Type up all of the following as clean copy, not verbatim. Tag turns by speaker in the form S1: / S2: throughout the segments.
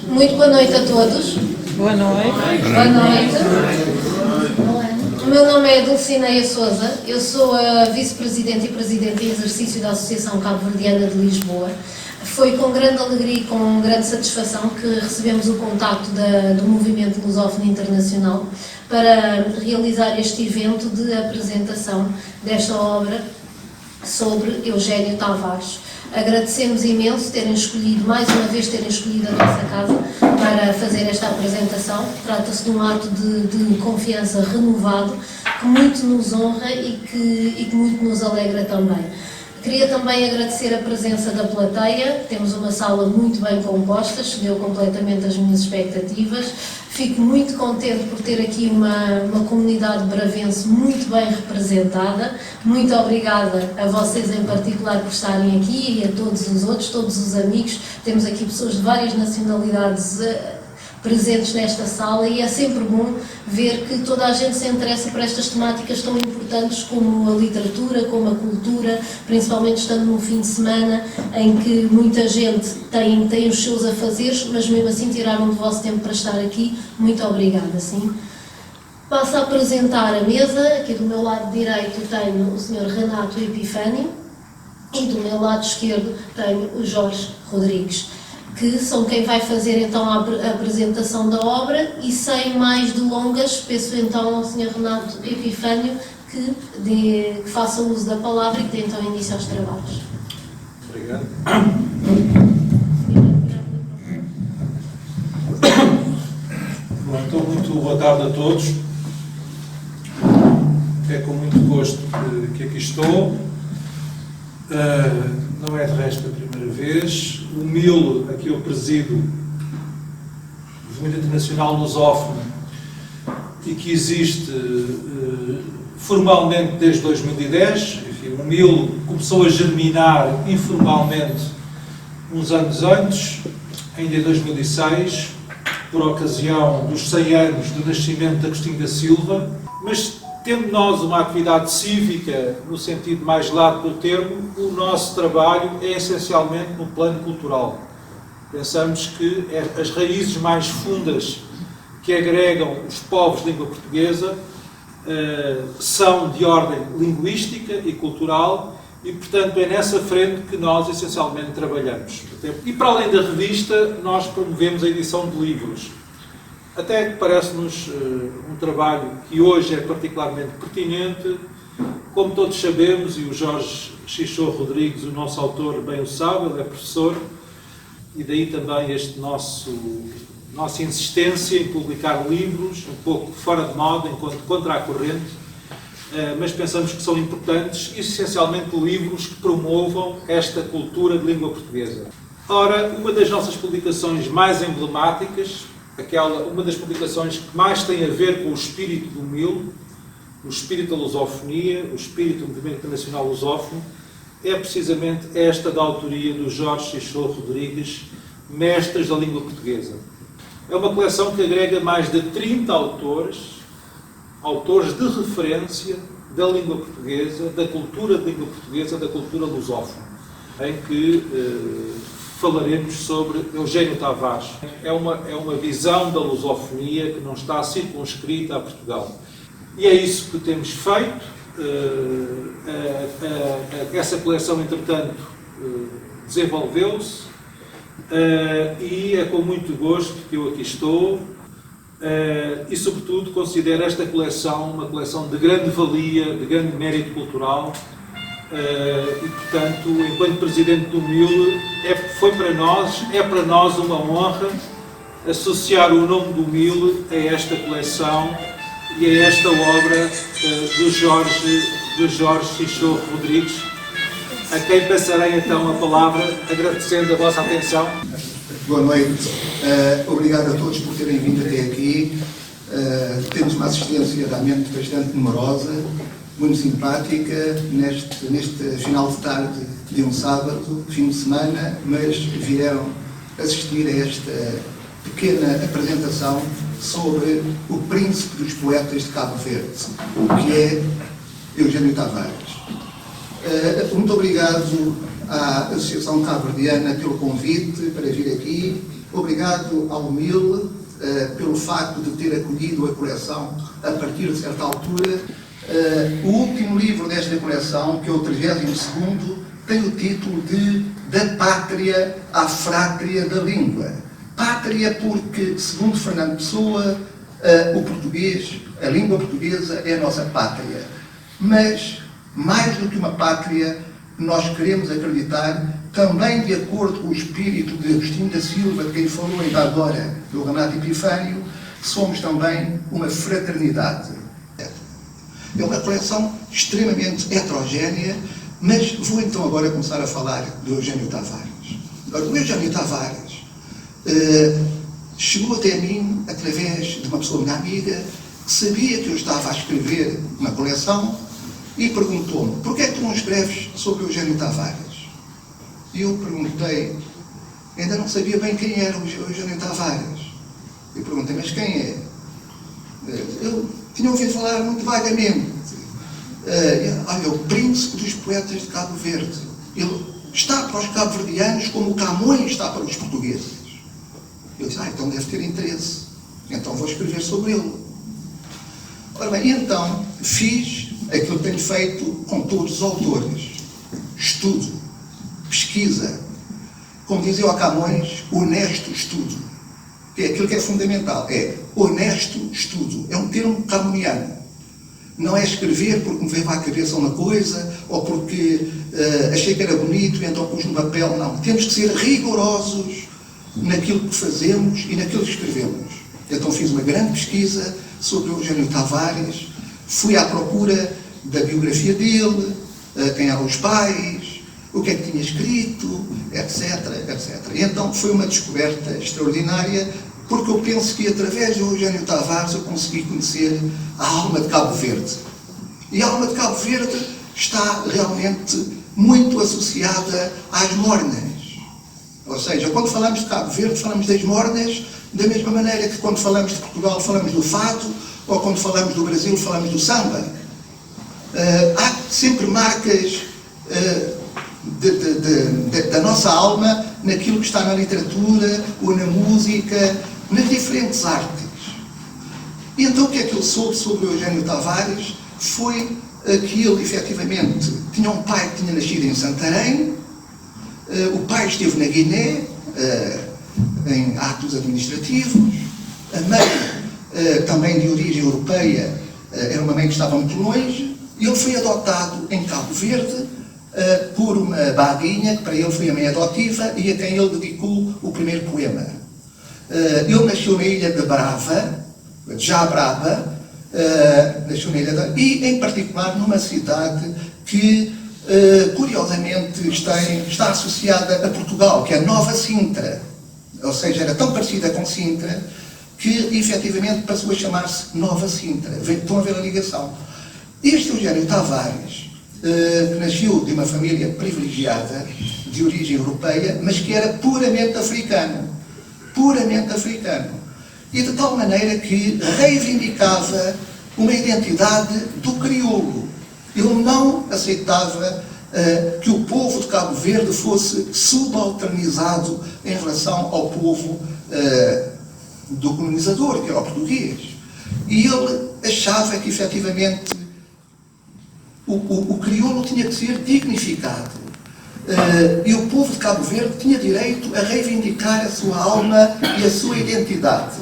S1: Muito boa noite a todos.
S2: Boa noite.
S1: Boa noite. O meu nome é Dulcineia Sousa, eu sou a vice-presidente e presidente em exercício da Associação Cabo-Verdiana de Lisboa. Foi com grande alegria e com grande satisfação que recebemos o contacto do Movimento Lusófono Internacional para realizar este evento de apresentação desta obra sobre Eugénio Tavares. Agradecemos imenso terem escolhido, mais uma vez, terem escolhido a nossa casa para fazer esta apresentação. Trata-se de um ato de confiança renovado que muito nos honra e que muito nos alegra também. Queria também agradecer a presença da plateia. Temos uma sala muito bem composta, excedeu completamente as minhas expectativas. Fico muito contente por ter aqui uma comunidade bravense muito bem representada. Muito obrigada a vocês em particular por estarem aqui e a todos os outros, todos os amigos. Temos aqui pessoas de várias nacionalidades presentes nesta sala e é sempre bom ver que toda a gente se interessa por estas temáticas tão importantes como a literatura, como a cultura, principalmente estando num fim de semana em que muita gente tem os seus afazeres, mas mesmo assim tiraram do vosso tempo para estar aqui. Muito obrigada, sim. Passo a apresentar a mesa. Aqui do meu lado direito tenho o Sr. Renato Epifânio e do meu lado esquerdo tenho o Jorge Rodrigues, que são quem vai fazer então a apresentação da obra, e sem mais delongas, peço então ao Sr. Renato Epifânio que faça uso da palavra e que dê então início aos trabalhos.
S3: Obrigado. Bom, então, muito boa tarde a todos. É com muito gosto que aqui estou. Não é de resto a primeira vez. O MIL, aqui eu presido, o Movimento Internacional Lusófono, e que existe formalmente desde 2010. Enfim, o MIL começou a germinar informalmente uns anos antes, ainda em 2006, por ocasião dos 100 anos do nascimento de Agostinho da Silva, mas tendo nós uma atividade cívica, no sentido mais largo do termo, o nosso trabalho é essencialmente no plano cultural. Pensamos que as raízes mais fundas que agregam os povos de língua portuguesa são de ordem linguística e cultural e, portanto, é nessa frente que nós essencialmente trabalhamos. E, para além da revista, nós promovemos a edição de livros. Até que parece-nos um trabalho que hoje é particularmente pertinente. Como todos sabemos, e o Jorge Xixô Rodrigues, o nosso autor, bem o sabe, ele é professor, e daí também nossa insistência em publicar livros, um pouco fora de moda, enquanto contra a corrente, mas pensamos que são importantes, essencialmente livros que promovam esta cultura de língua portuguesa. Ora, uma das nossas publicações mais emblemáticas, uma das publicações que mais tem a ver com o espírito do MIL, o espírito da lusofonia, o espírito do Movimento Internacional Lusófono, é precisamente esta da autoria do Jorge Xixô Rodrigues, Mestres da Língua Portuguesa. É uma coleção que agrega mais de 30 autores de referência da língua portuguesa, da cultura de língua portuguesa, da cultura lusófona, em que falaremos sobre Eugénio Tavares. É uma visão da lusofonia que não está circunscrita a Portugal. E é isso que temos feito. Essa coleção, entretanto, desenvolveu-se e é com muito gosto que eu aqui estou e, sobretudo, considero esta coleção uma coleção de grande valia, de grande mérito cultural. E, portanto, enquanto Presidente do MIL, é para nós uma honra associar o nome do MIL a esta coleção e a esta obra do Jorge Xixô Rodrigues, a quem passarei então a palavra, agradecendo a vossa atenção.
S4: Boa noite. Obrigado a todos por terem vindo até aqui. Temos uma assistência realmente bastante numerosa, muito simpática, neste final de tarde de um sábado, fim de semana, mas vieram assistir a esta pequena apresentação sobre o príncipe dos poetas de Cabo Verde, que é Eugénio Tavares. Muito obrigado à Associação Cabo-Verdiana pelo convite para vir aqui Obrigado ao MIL pelo facto de ter acolhido a coleção a partir de certa altura. O último livro desta coleção, que é o 32º, tem o título de Da Pátria à Frátria da Língua. Pátria porque, segundo Fernando Pessoa, o português, a língua portuguesa é a nossa pátria. Mas, mais do que uma pátria, nós queremos acreditar, também de acordo com o espírito de Agostinho da Silva, de quem falou ainda agora, do Renato Epifânio, que somos também uma fraternidade. É uma coleção extremamente heterogénea, mas vou então agora começar a falar do Eugênio Tavares. Agora, o Eugênio Tavares chegou até mim através de uma pessoa minha amiga que sabia que eu estava a escrever uma coleção e perguntou-me: porquê é que tu não escreves sobre o Eugênio Tavares? E eu perguntei, ainda não sabia bem quem era o Eugênio Tavares. Eu perguntei, mas quem é? Eu tinha ouvido falar muito vagamente. Olha, o príncipe dos poetas de Cabo Verde. Ele está para os cabo-verdianos como o Camões está para os portugueses. Eu disse, então deve ter interesse. Então vou escrever sobre ele. Ora bem, então fiz aquilo que tenho feito com todos os autores. Estudo, pesquisa. Como dizia o Camões, honesto estudo. Que é aquilo que é fundamental. É honesto estudo. É um termo camoniano. Não é escrever porque me veio à cabeça uma coisa ou porque achei que era bonito e então pus no papel. Não. Temos que ser rigorosos naquilo que fazemos e naquilo que escrevemos. Então fiz uma grande pesquisa sobre o Eugênio Tavares, fui à procura da biografia dele, quem eram os pais, o que é que tinha escrito, etc, etc. E então foi uma descoberta extraordinária, porque eu penso que através do Eugênio Tavares eu consegui conhecer a alma de Cabo Verde. E a alma de Cabo Verde está realmente muito associada às mornas. Ou seja, quando falamos de Cabo Verde, falamos das mornas, da mesma maneira que quando falamos de Portugal, falamos do fado, ou quando falamos do Brasil, falamos do samba. Há sempre marcas da nossa alma naquilo que está na literatura, ou na música, nas diferentes artes. E então o que é que eu soube sobre o Eugênio Tavares? Foi que ele, efetivamente, tinha um pai que tinha nascido em Santarém. O pai esteve na Guiné, em atos administrativos. A mãe, também de origem europeia, era uma mãe que estava muito longe. E ele foi adotado em Cabo Verde por uma baguinha, que para ele foi a mãe adotiva, e a quem ele dedicou o primeiro poema. Ele nasceu na ilha de Brava, já Brava, nasceu na ilha de... e, em particular, numa cidade que curiosamente está associada a Portugal, que é Nova Sintra. Ou seja, era tão parecida com Sintra que efetivamente passou a chamar-se Nova Sintra. Estão a ver a ligação. Este Eugênio Tavares nasceu de uma família privilegiada, de origem europeia, mas que era puramente africano. Puramente africano. E de tal maneira que reivindicava uma identidade do crioulo. Ele não aceitava que o povo de Cabo Verde fosse subalternizado em relação ao povo do colonizador, que era o português. E ele achava que, efetivamente, o crioulo tinha que ser dignificado. E o povo de Cabo Verde tinha direito a reivindicar a sua alma e a sua identidade.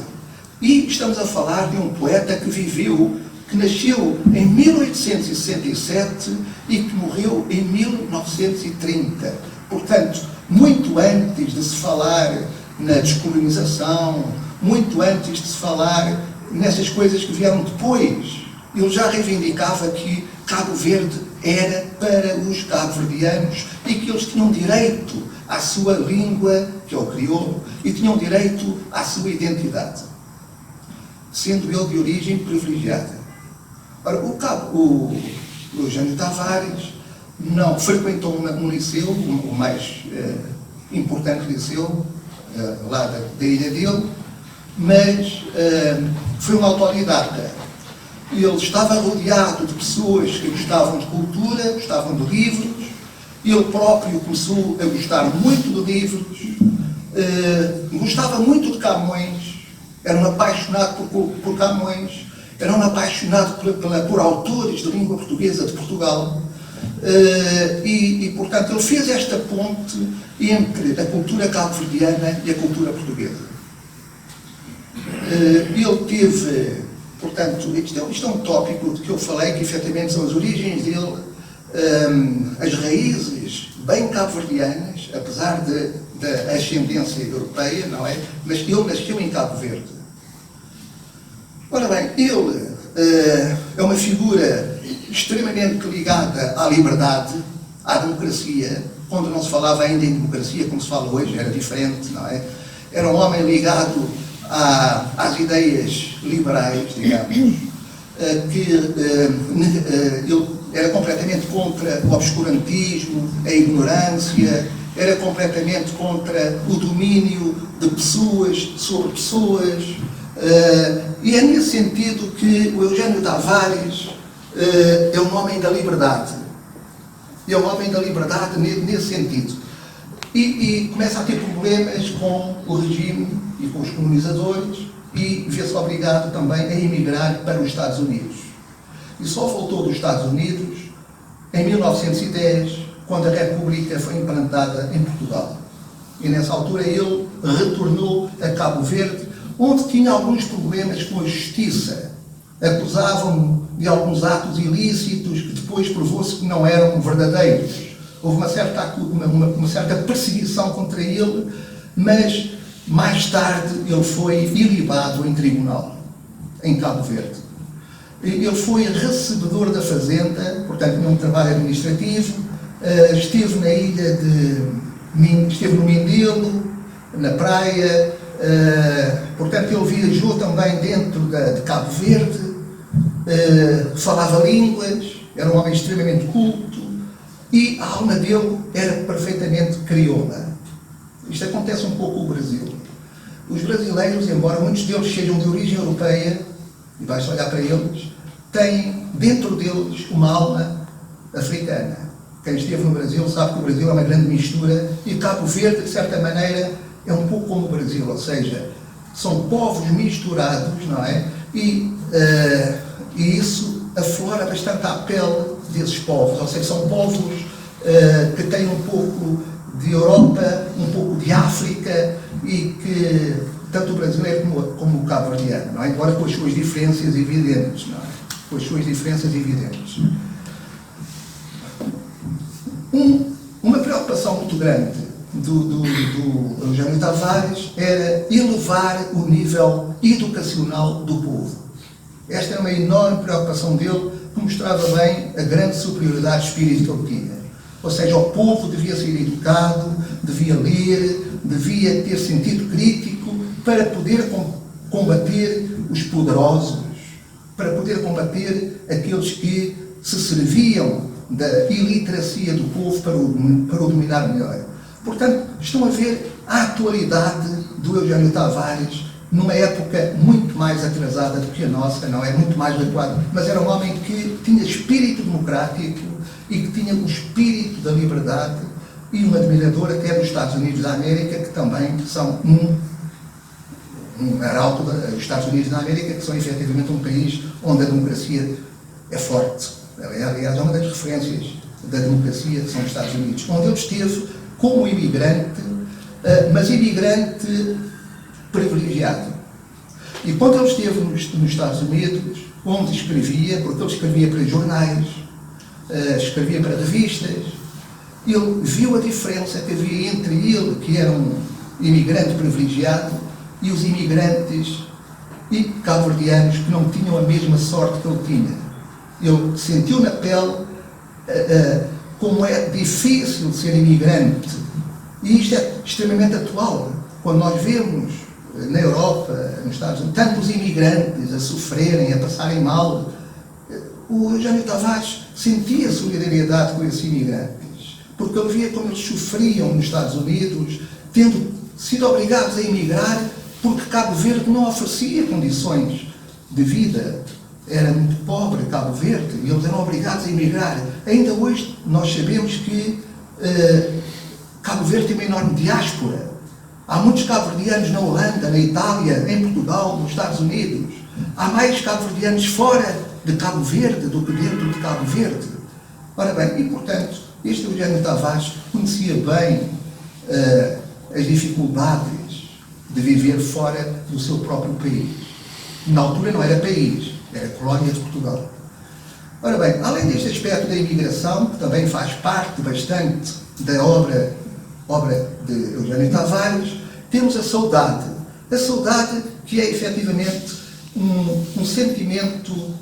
S4: E estamos a falar de um poeta que viveu, que nasceu em 1867 e que morreu em 1930. Portanto, muito antes de se falar na descolonização, muito antes de se falar nessas coisas que vieram depois, ele já reivindicava que Cabo Verde era para os cabo-verdianos e que eles tinham direito à sua língua, que é o crioulo, e tinham direito à sua identidade, sendo ele de origem privilegiada. Ora, o Eugênio Tavares não frequentou um liceu, o mais importante liceu, lá da ilha dele, mas foi um autodidata. Ele estava rodeado de pessoas que gostavam de cultura, gostavam de livros. Ele próprio começou a gostar muito de livros. gostava muito de Camões, era um apaixonado por Camões, era um apaixonado por autores de língua portuguesa de Portugal, e, portanto, ele fez esta ponte entre a cultura cabo-verdiana e a cultura portuguesa. Ele teve, portanto, isto é um tópico de que eu falei, que efetivamente são as origens dele, as raízes bem cabo-verdianas, apesar da ascendência europeia, não é? Mas ele nasceu em Cabo Verde. Ora bem, ele é uma figura extremamente ligada à liberdade, à democracia, quando não se falava ainda em democracia como se fala hoje, era diferente, não é? Era um homem ligado às ideias liberais, digamos, que ele era completamente contra o obscurantismo, a ignorância, era completamente contra o domínio de pessoas sobre pessoas, e é nesse sentido que o Eugênio Tavares é um homem da liberdade. É um homem da liberdade nesse sentido. E começa a ter problemas com o regime e com os colonizadores e vê-se obrigado também a emigrar para os Estados Unidos. E só voltou dos Estados Unidos em 1910, quando a República foi implantada em Portugal. E nessa altura ele retornou a Cabo Verde, onde tinha alguns problemas com a justiça. Acusavam-no de alguns atos ilícitos que depois provou-se que não eram verdadeiros. Houve uma certa perseguição contra ele, mas mais tarde ele foi ilibado em tribunal, em Cabo Verde. Ele foi recebedor da fazenda, portanto tinha um trabalho administrativo, esteve na ilha esteve no Mindelo, na praia, portanto ele viajou também dentro de Cabo Verde, falava línguas, era um homem extremamente culto e a alma dele era perfeitamente crioula. Isto acontece um pouco no Brasil. Os brasileiros, embora muitos deles sejam de origem europeia, e vais olhar para eles, têm dentro deles uma alma africana. Quem esteve no Brasil sabe que o Brasil é uma grande mistura e Cabo Verde, de certa maneira, é um pouco como o Brasil, ou seja, são povos misturados, não é? E isso aflora bastante a pele desses povos, ou seja, são povos que têm um pouco de Europa, um pouco de África e que tanto o brasileiro como o cabo-verdiano, não é? Embora com as suas diferenças evidentes, não é? Com as suas diferenças evidentes. Uma preocupação muito grande do Eugênio Tavares era elevar o nível educacional do povo. Esta era uma enorme preocupação dele, que mostrava bem a grande superioridade de espírito que ele tinha. Ou seja, o povo devia ser educado, devia ler, devia ter sentido crítico para poder combater os poderosos, para poder combater aqueles que se serviam da iliteracia do povo para o dominar melhor. Portanto, estão a ver a atualidade do Eugênio Tavares numa época muito mais atrasada do que a nossa, não é? Muito mais adequada, mas era um homem que tinha espírito democrático e que tinha o espírito da liberdade e um admirador até dos Estados Unidos da América, que também são um arauto dos Estados Unidos da América, que são efetivamente um país onde a democracia é forte. Aliás, é uma das referências da democracia, que são os Estados Unidos, onde ele esteve como imigrante, mas imigrante privilegiado. E quando ele esteve nos Estados Unidos, onde escrevia, porque ele escrevia para jornais, escrevia para revistas, ele viu a diferença que havia entre ele, que era um imigrante privilegiado, e os imigrantes e cabo-verdianos que não tinham a mesma sorte que ele tinha. Ele sentiu na pele como é difícil ser imigrante. E isto é extremamente atual. Quando nós vemos na Europa, nos Estados Unidos, tantos imigrantes a sofrerem, a passarem mal, o Eugênio Tavares sentia solidariedade com esses imigrantes, porque ele via como eles sofriam nos Estados Unidos, tendo sido obrigados a emigrar, porque Cabo Verde não oferecia condições de vida. Era muito pobre Cabo Verde e eles eram obrigados a emigrar. Ainda hoje nós sabemos que Cabo Verde tem uma enorme diáspora Há muitos cabo-verdianos na Holanda, na Itália, em Portugal, nos Estados Unidos. Há mais cabo-verdianos fora de Cabo Verde do que dentro de Cabo Verde. Ora bem, e portanto, este Eugênio Tavares conhecia bem as dificuldades de viver fora do seu próprio país. Na altura não era país, era colónia de Portugal. Ora bem, além deste aspecto da imigração, que também faz parte bastante da obra de Eugênio Tavares, temos a saudade. A saudade que é efetivamente um sentimento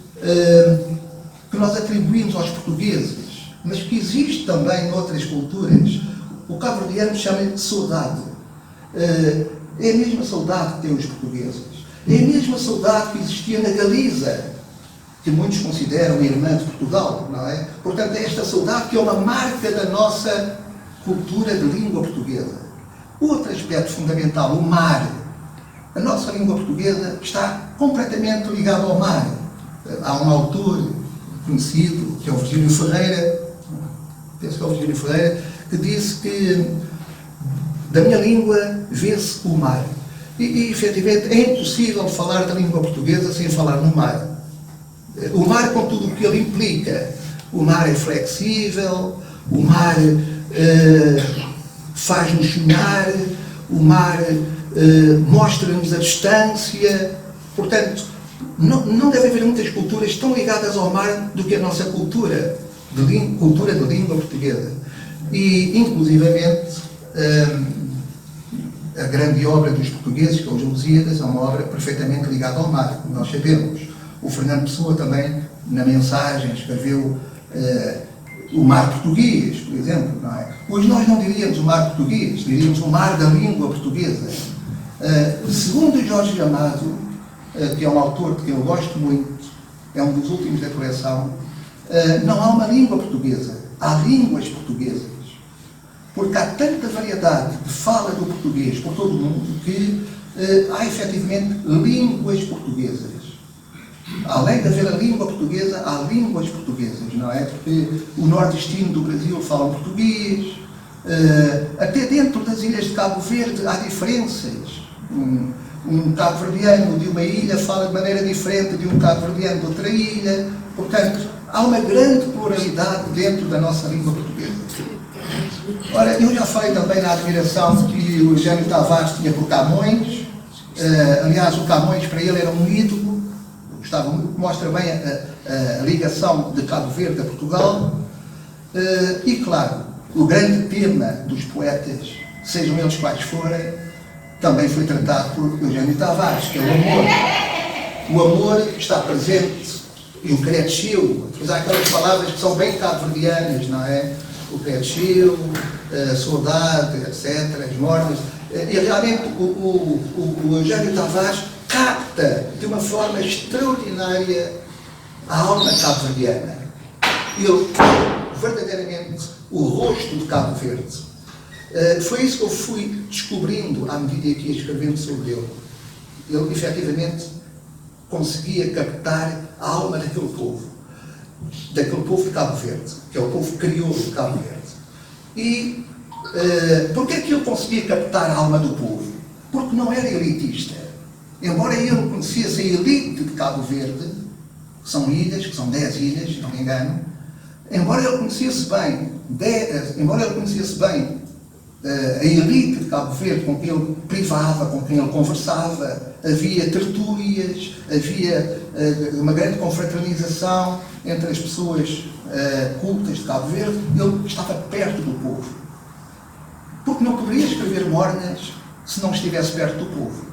S4: que nós atribuímos aos portugueses, mas que existe também noutras culturas. O cabo-verdiano chama-lhe saudade. É a mesma saudade que têm os portugueses. É a mesma saudade que existia na Galiza, que muitos consideram irmã de Portugal, não é? Portanto, é esta saudade que é uma marca da nossa cultura de língua portuguesa. Outro aspecto fundamental, o mar. A nossa língua portuguesa está completamente ligada ao mar. Há um autor conhecido, que é o Virgílio Ferreira, penso que é o Virgílio Ferreira, que disse que da minha língua vê-se o mar. E efetivamente é impossível falar da língua portuguesa sem falar no mar. O mar com tudo o que ele implica. O mar é flexível, o mar faz-nos sonhar, o mar mostra-nos a distância. Portanto, não deve haver muitas culturas tão ligadas ao mar do que a nossa cultura de língua portuguesa. E, inclusivamente, a grande obra dos portugueses, que é os Lusíadas, é uma obra perfeitamente ligada ao mar, como nós sabemos. O Fernando Pessoa também, na mensagem, escreveu o mar português, por exemplo. Não é? Hoje nós não diríamos o mar português, diríamos o mar da língua portuguesa. Segundo Jorge Amado, que é um autor que eu gosto muito, é um dos últimos da coleção, não há uma língua portuguesa, há línguas portuguesas. Porque há tanta variedade de fala do português por todo o mundo que há efetivamente línguas portuguesas. Além de haver a língua portuguesa, há línguas portuguesas, não é? Porque o nordestino do Brasil fala português, até dentro das ilhas de Cabo Verde há diferenças. Um cabo-verdiano de uma ilha fala de maneira diferente de um cabo-verdiano de outra ilha. Portanto, há uma grande pluralidade dentro da nossa língua portuguesa. Ora, eu já falei também na admiração que o Eugênio Tavares tinha por Camões. Aliás, o Camões para ele era um ídolo. Mostra bem a ligação de Cabo Verde a Portugal. E, claro, o grande tema dos poetas, sejam eles quais forem, também foi tratado por Eugênio Tavares, que é o amor. O amor está presente e o cresceu, apesar daquelas palavras que são bem cabo-verdianas, não é? O cresceu, a saudade, etc., as mornas. E realmente o Eugênio Tavares capta de uma forma extraordinária a alma cabo-verdiana. Ele, verdadeiramente, o rosto de Cabo Verde. Foi isso que eu fui descobrindo à medida que ia escrevendo sobre ele. Ele, efetivamente, conseguia captar a alma daquele povo de Cabo Verde, que é o povo crioulo de Cabo Verde. E porquê é que ele conseguia captar a alma do povo? Porque não era elitista. Embora ele conhecesse a elite de Cabo Verde, que são ilhas, que são 10 ilhas, se não me engano, embora ele conhecesse bem a elite de Cabo Verde com quem ele privava, com quem ele conversava, havia tertúlias, havia uma grande confraternização entre as pessoas cultas de Cabo Verde, ele estava perto do povo. Porque não poderia escrever mornas se não estivesse perto do povo.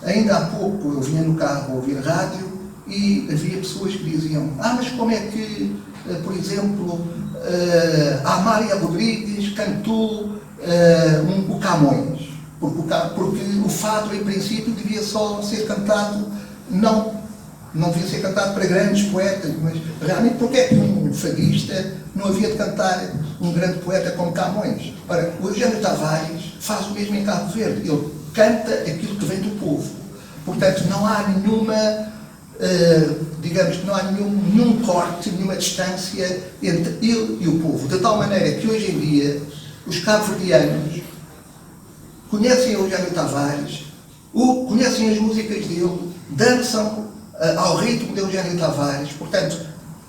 S4: Ainda há pouco eu vinha no carro a ouvir rádio e havia pessoas que diziam: mas como é que, por exemplo, a Amália Rodrigues cantou o Camões? Porque o fado, em princípio, devia só ser cantado, não devia ser cantado para grandes poetas, mas realmente porque é que um fadista não havia de cantar um grande poeta como Camões? Ora, o Eugênio Tavares faz o mesmo em Cabo Verde, ele canta aquilo que vem do povo. Portanto, não há nenhuma, digamos que não há nenhum corte, nenhuma distância entre ele e o povo, de tal maneira que hoje em dia os cabo-verdianos conhecem o Eugénio Tavares, conhecem as músicas dele, dançam ao ritmo de Eugénio Tavares. Portanto,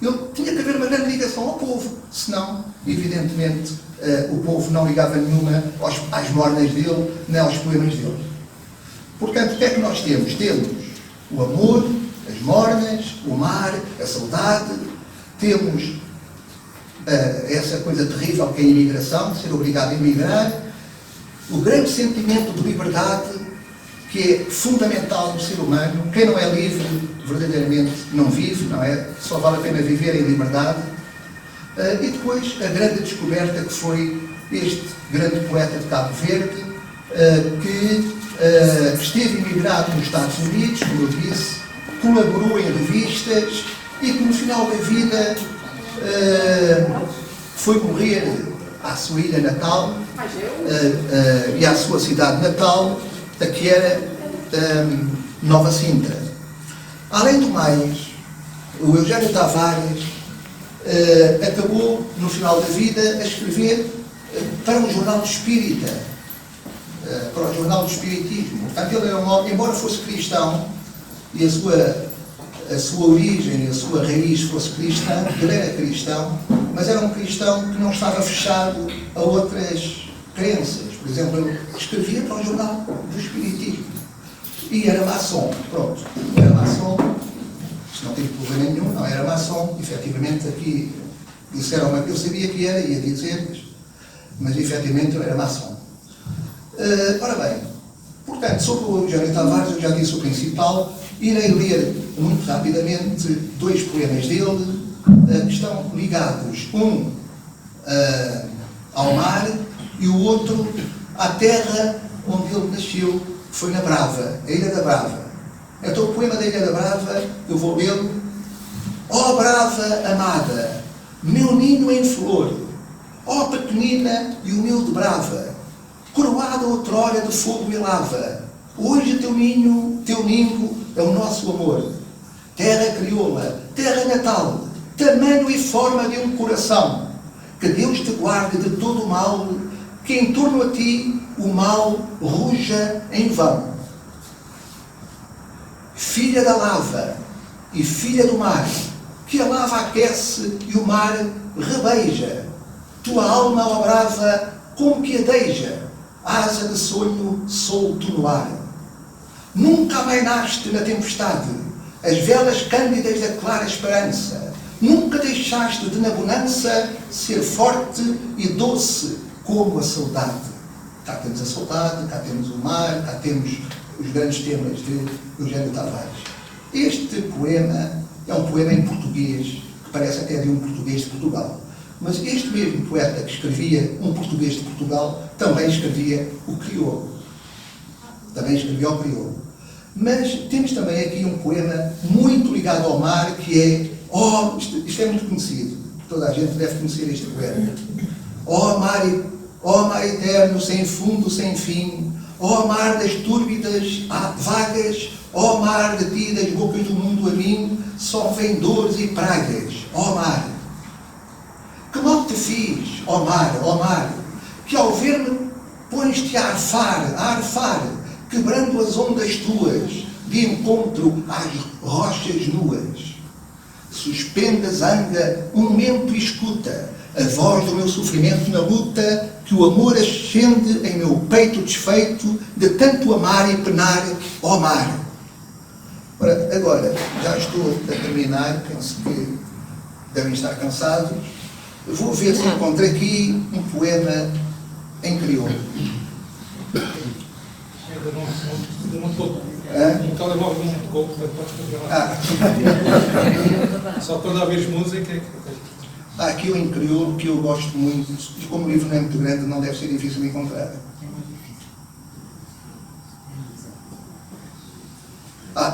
S4: ele tinha que haver uma grande ligação ao povo, senão, evidentemente, o povo não ligava nenhuma às mornas dele, nem aos poemas dele. Portanto, o que é que nós temos? Temos o amor, as mornas, o mar, a saudade, temos essa coisa terrível que é a imigração, ser obrigado a emigrar, o grande sentimento de liberdade que é fundamental no ser humano. Quem não é livre, verdadeiramente não vive, não é? Só vale a pena viver em liberdade. E depois a grande descoberta que foi este grande poeta de Cabo Verde, que esteve imigrado nos Estados Unidos, como eu disse, colaborou em revistas e que no final da vida foi morrer à sua ilha natal e à sua cidade natal, que era Nova Sintra. Além do mais, o Eugénio Tavares acabou, no final da vida, a escrever para um jornal espírita, para o jornal do Espiritismo. Portanto, ele era um homem, embora fosse cristão, e a sua origem, a sua raiz fosse cristã, ele era cristão, mas era um cristão que não estava fechado a outras crenças. Por exemplo, ele escrevia para o jornal do Espiritismo. E era maçom, pronto. Era maçom, isto não tem problema nenhum, não era maçom. Efetivamente, aqui disseram-me que eu sabia que era, ia dizer, mas efetivamente ele era maçom. Ora bem, portanto, sobre o Eugénio Tavares, eu já disse o principal. Irei ler muito rapidamente dois poemas dele que estão ligados, um ao mar e o outro à terra onde ele nasceu, que foi na Brava, a Ilha da Brava. Então o poema da Ilha da Brava, eu vou lê-lo. Ó Brava amada, meu ninho em flor, ó pequenina e humilde Brava, coroada outrora de fogo e lava, hoje teu ninho é o nosso amor. Terra crioula, terra natal, tamanho e forma de um coração, que Deus te guarde de todo o mal, que em torno a ti o mal ruja em vão. Filha da lava e filha do mar, que a lava aquece e o mar rebeija, tua alma, ó brava, como que adeja, asa de sonho solto no ar. Nunca amainaste na tempestade as velas cândidas da clara esperança. Nunca deixaste de na bonança ser forte e doce como a saudade. Cá temos a saudade, cá temos o mar, cá temos os grandes temas de Eugénio Tavares. Este poema é um poema em português, que parece até de um português de Portugal. Mas este mesmo poeta que escrevia um português de Portugal também escrevia o crioulo. Também escrevia o crioulo. Mas temos também aqui um poema muito ligado ao mar, que é, isto é muito conhecido, toda a gente deve conhecer este poema. Ó mar eterno, sem fundo, sem fim, ó mar das túrbidas vagas, ó mar de ti, das bocas do mundo a mim, só vem dores e pragas, ó mar. Que mal te fiz, ó mar, que ao ver-me pões-te a arfar, quebrando as ondas tuas, de encontro às rochas nuas. Suspende a zanga um momento e escuta a voz do meu sofrimento na luta, que o amor ascende em meu peito desfeito, de tanto amar e penar, ó mar. Ora, agora, já estou a terminar, penso que devem estar cansados. Vou ver se encontro aqui um poema em crioulo.
S3: Um telemóvel não tocou, portanto podes continuar. Só quando ouvires música é que...
S4: Há aqui um em crioulo que eu gosto muito, e como o livro não é muito grande, não deve ser difícil de encontrar.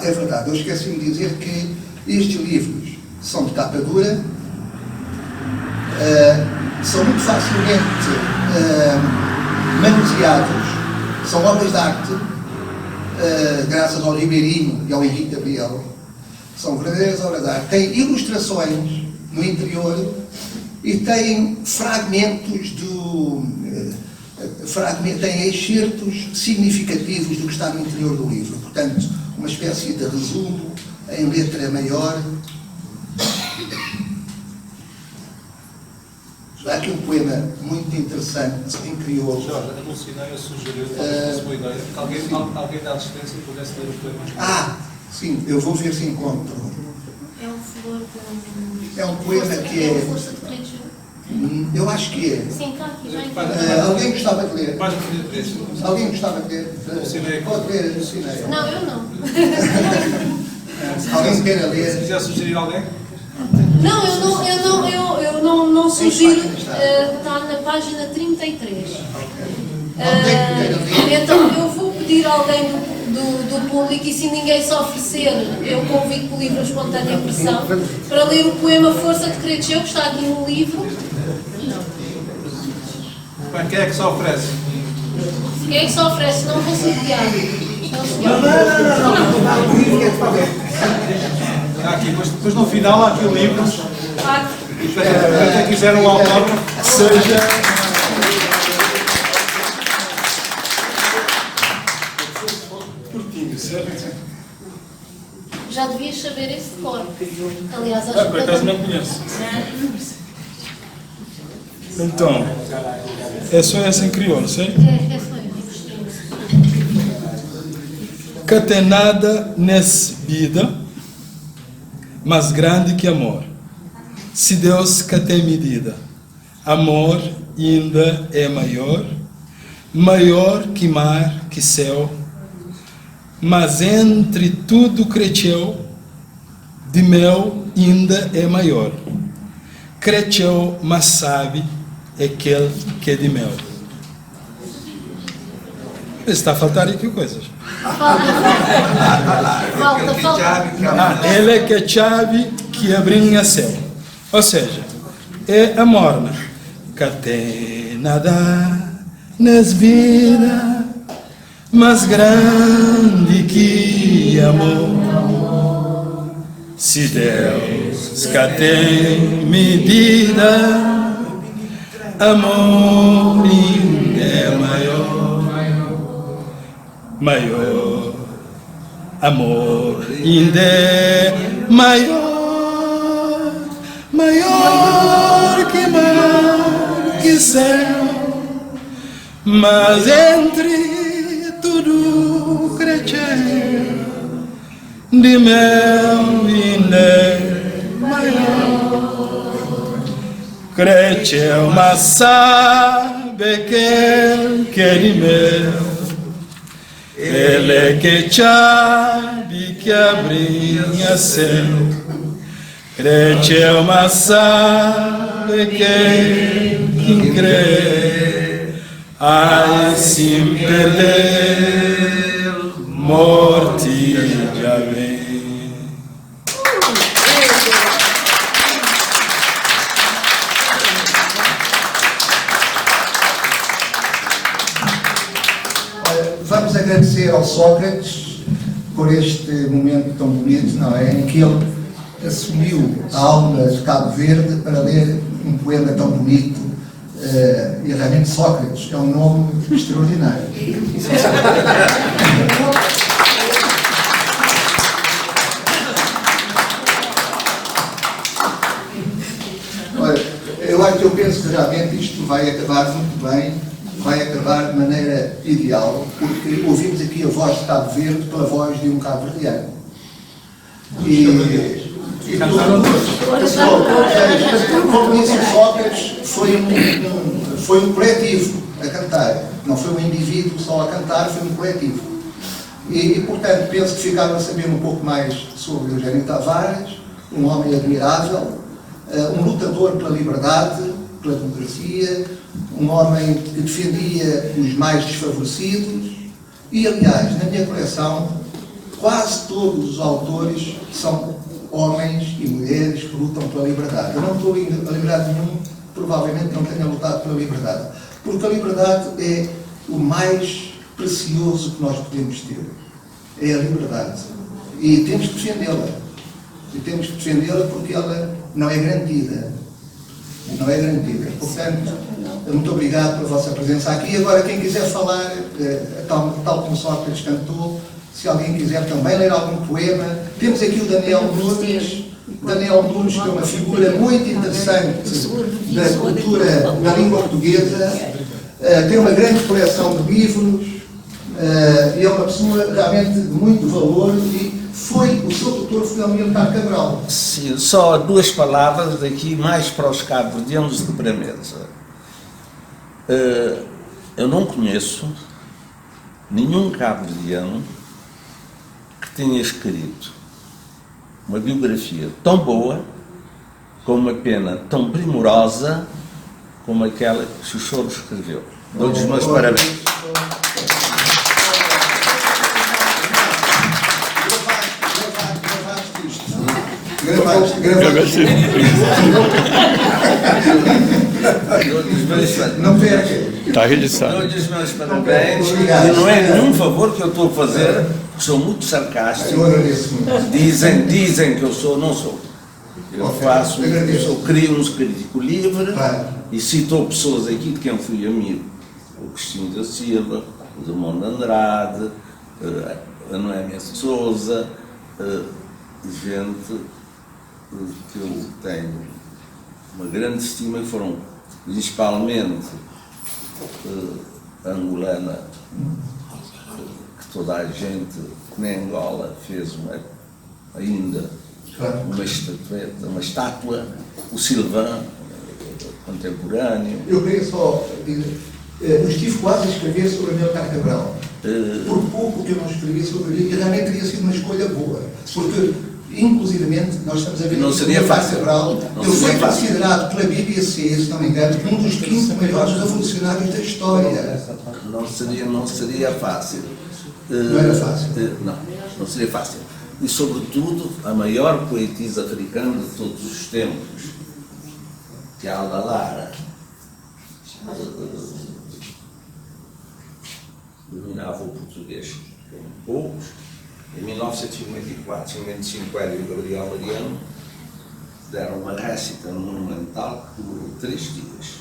S4: É verdade, eu esqueci-me de dizer que estes livros são de capa dura, são muito facilmente manuseados, são obras de arte, graças ao Ribeirinho e ao Henrique Gabriel, são verdadeiras obras de arte. Tem ilustrações no interior e têm fragmentos tem excertos significativos do que está no interior do livro. Portanto, uma espécie de resumo em letra maior. Há aqui um poema muito interessante em crioulo.
S3: Jorge, a Dulcineia sugeriu, talvez fosse boa ideia, que alguém da assistência pudesse ler o poema.
S4: Sim, eu vou ver se encontro.
S1: É um flor com...
S4: É um poema que é...
S1: Força de Creio.
S4: Eu acho que é.
S1: Sim, está aqui, já encontrei.
S4: Alguém gostava de ler?
S3: Página 33.
S4: Alguém gostava de ler?
S3: Dulcineia.
S4: Pode ler a Dulcineia.
S1: Não, eu não.
S4: Alguém queira
S3: Se
S4: ler?
S3: quiser sugerir alguém?
S1: Não, eu não sugiro. Está na página 33. Então, eu vou pedir a alguém do público, e se ninguém se oferecer, eu convido por livre espontânea pressão para ler o poema Força de Creio, que está aqui no livro.
S3: Bem, quem é que se oferece?
S1: Quem é que se oferece? Não vou ser piado.
S3: Aqui, depois no final há aqui o livro. E para quem quiser um autógrafo,
S2: Seja...
S1: Já devias saber esse cor. Aliás, acho
S2: Por
S1: que
S2: acaso não conheço. Então, é só essa em crioulo, sei?
S1: É só eu.
S2: Catenada nessa vida, mais grande que amor. Se Deus que tem medida, amor ainda é maior, maior que mar, que céu, mas entre tudo cresceu, de mel ainda é maior. Cresceu, mas sabe, é aquele que é de mel. Está a faltar aqui coisas.
S1: Falta.
S2: Ele é que é chave que abre céu. Ou seja, é a morna. Catenada nas vidas, mais grande que amor. Se Deus que tem medida, amor ainda é maior. Maior, amor ainda é maior, maior que mar, que céu, mas entre tudo crescer, de mel ainda é maior, cresceu, mas sabe que é de mel. Ele é que sabe que abrinha céu, cresceu, mas sabe quem crê, ai, sem perder, morte já vem.
S4: Vamos agradecer ao Sócrates por este momento tão bonito, não é? Em que ele assumiu a alma de Cabo Verde para ler um poema tão bonito. E realmente Sócrates é um nome extraordinário. Olha, eu penso que realmente isto vai acabar muito bem. Vai acabar de maneira ideal, porque ouvimos aqui a voz de Cabo Verde pela voz de um cabo-verdiano. Como disse o Sócrates, foi um coletivo a cantar, não foi um indivíduo só a cantar, foi um coletivo. E portanto, penso que ficaram a saber um pouco mais sobre Eugênio Tavares, um homem admirável, um lutador pela liberdade, pela democracia, um homem que defendia os mais desfavorecidos e, aliás, na minha coleção, quase todos os autores são homens e mulheres que lutam pela liberdade. Eu não estou a lembrar de nenhum, provavelmente não tenha lutado pela liberdade, porque a liberdade é o mais precioso que nós podemos ter. É a liberdade. E temos que defendê-la. E temos que defendê-la porque ela não é garantida. Não é garantida. Portanto, Muito obrigado pela vossa presença aqui. Agora, quem quiser falar, tal como Sócrates cantou, se alguém quiser também ler algum poema, temos aqui o Daniel Nunes. Daniel Nunes, que é uma figura muito interessante da cultura da língua portuguesa, tem uma grande coleção de livros, e é uma pessoa realmente de muito valor, e o seu tutor foi Amílcar Cabral.
S5: Sim, só 2 palavras aqui, mais para os cabo-verdianos do que para a mesa. Eu não conheço nenhum cabo-verdiano que tenha escrito uma biografia tão boa, com uma pena tão primorosa, como aquela que Chuchoro escreveu. Dou-lhe os meus parabéns.
S4: Gravaste. Não perca.
S6: Está registrado.
S5: Dou-lhe os meus parabéns. E não é nenhum favor que eu estou a fazer, sou muito sarcástico.
S4: Eu agradeço muito.
S5: Dizem que eu sou, não sou. Eu crio um crítico livre e citou pessoas aqui de quem fui amigo. O Cristinho da Silva, o Drummond de Andrade, a Noémia de Souza, gente que eu tenho uma grande estima, e foram principalmente a angolana, que toda a gente na Angola fez ainda uma estátua, o Silvão, contemporâneo.
S4: Eu queria só dizer, eu estive quase a escrever sobre Amílcar Cabral. Por pouco que eu não escrevi sobre ele, realmente teria sido uma escolha boa, porque inclusivamente nós estamos a ver
S5: não seria fácil.
S4: Cabral, ele foi considerado pela BBC, se não me engano, um dos 15 maiores revolucionários da história.
S5: Não seria fácil.
S4: Não era fácil.
S5: Não seria fácil. E, sobretudo, a maior poetisa africana de todos os tempos, que é a Alda Lara, dominava o português como poucos. Em 1954, 55, ela e o Gabriel Mariano deram uma récita monumental que durou 3 dias.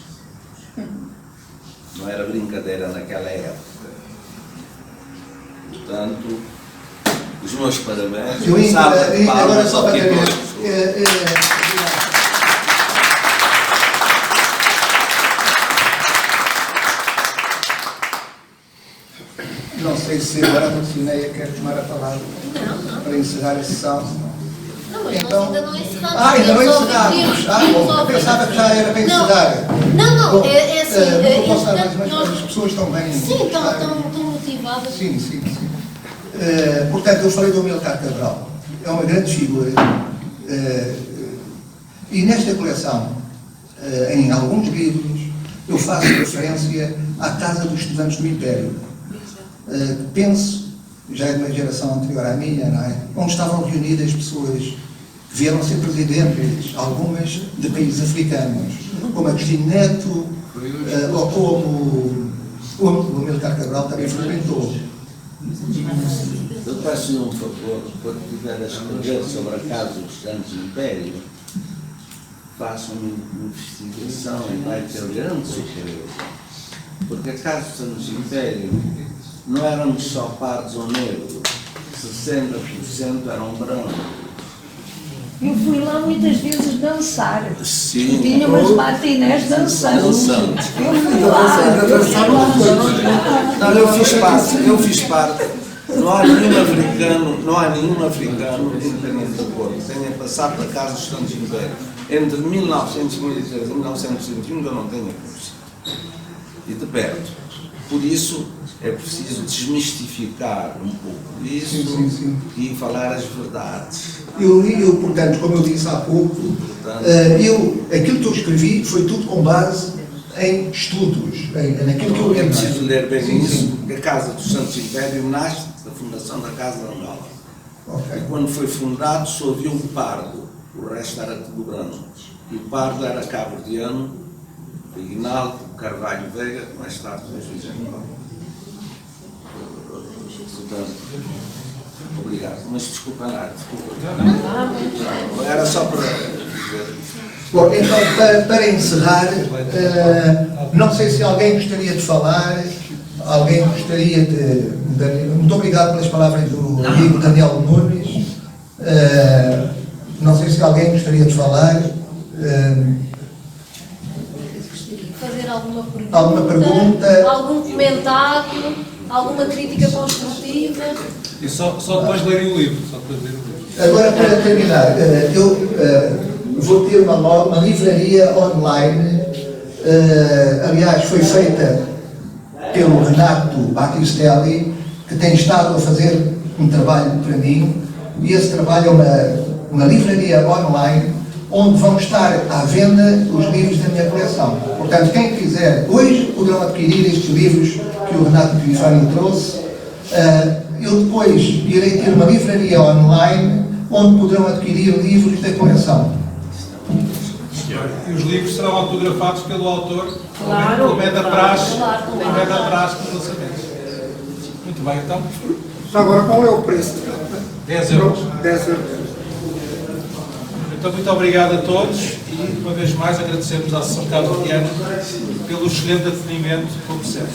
S5: Não era brincadeira naquela época. Portanto, os meus parabéns.
S4: Agora só para ver. Não sei se agora a Dulcineia quer tomar a palavra para encerrar a sessão.
S1: Não, mas
S4: Então,
S1: nós ainda não encerramos.
S4: ainda não encerramos. Bom, eu pensava que já era para encerrar.
S1: Não,
S4: Bom,
S1: é assim.
S4: não posso dar mais umas coisas, as pessoas estão bem.
S1: Sim, estão motivadas.
S4: Sim. Portanto, eu falei do Amílcar Cabral. É uma grande figura. E nesta coleção, em alguns livros, eu faço referência à Casa dos Estudantes do Império. Penso, já é de uma geração anterior à minha, não é? Onde estavam reunidas pessoas que vieram ser presidentes, algumas de países africanos, como Agostinho Neto, ou como o Amílcar Cabral também frequentou.
S5: Eu peço-lhe um favor, quando tiver a escrever sobre a Casa dos Estudantes do Império, faça uma investigação e vai ter grande surpresa. Porque a Casa dos Estudantes do Império não éramos só pardos ou negros, 60% eram brancos.
S7: Eu fui lá muitas vezes dançar.
S5: Sim.
S7: Tinha umas matinés dançando. Eu fui lá.
S5: Não, eu fiz parte. Não há nenhum africano independente da cor que tenha passado pela Casa dos Estudantes do Império entre 1953 e 1961 que eu não tenha conhecido. E de perto. Por isso, é preciso desmistificar um pouco isso e falar as verdades.
S4: Portanto, como eu disse há pouco, aquilo que eu escrevi foi tudo com base em estudos, naquilo que eu li.
S5: É preciso ler bem isso, porque a Casa dos Santos Império nasce da fundação da Casa de Angola. E quando foi fundado, só havia um pardo, o resto era tudo branco. E o pardo era cabo-verdiano, Ignaldo Carvalho Veiga, mais tarde foi juiz em Angola. Portanto, Obrigado. Mas desculpa lá, desculpa. Era só para dizer.
S4: Bom, então, para encerrar, não sei se alguém gostaria de falar, alguém gostaria de... Muito obrigado pelas palavras do amigo Daniel Nunes. Não sei se alguém gostaria de falar.
S1: Fazer alguma
S4: pergunta?
S1: Algum comentário, alguma crítica construtiva?
S3: E só depois lerem o livro.
S4: Agora, para terminar, eu vou ter uma livraria online, aliás, foi feita pelo Renato Battistelli, que tem estado a fazer um trabalho para mim, e esse trabalho é uma livraria online, onde vão estar à venda os livros da minha coleção. Portanto, quem quiser, hoje poderão adquirir estes livros que o Renato Epifânio trouxe. Eu depois irei ter uma livraria online, onde poderão adquirir livros da coleção.
S3: E os livros serão autografados pelo autor,
S7: Claro,
S3: como é da praxe,
S1: claro,
S3: como é da praxe dos lançamentos. Muito bem, então,
S6: Agora, qual é o preço?
S3: 10 euros.
S6: 10 euros.
S3: Então, muito obrigado a todos e, uma vez mais, agradecemos à Associação Cabo Verdeana pelo excelente atendimento, como sempre.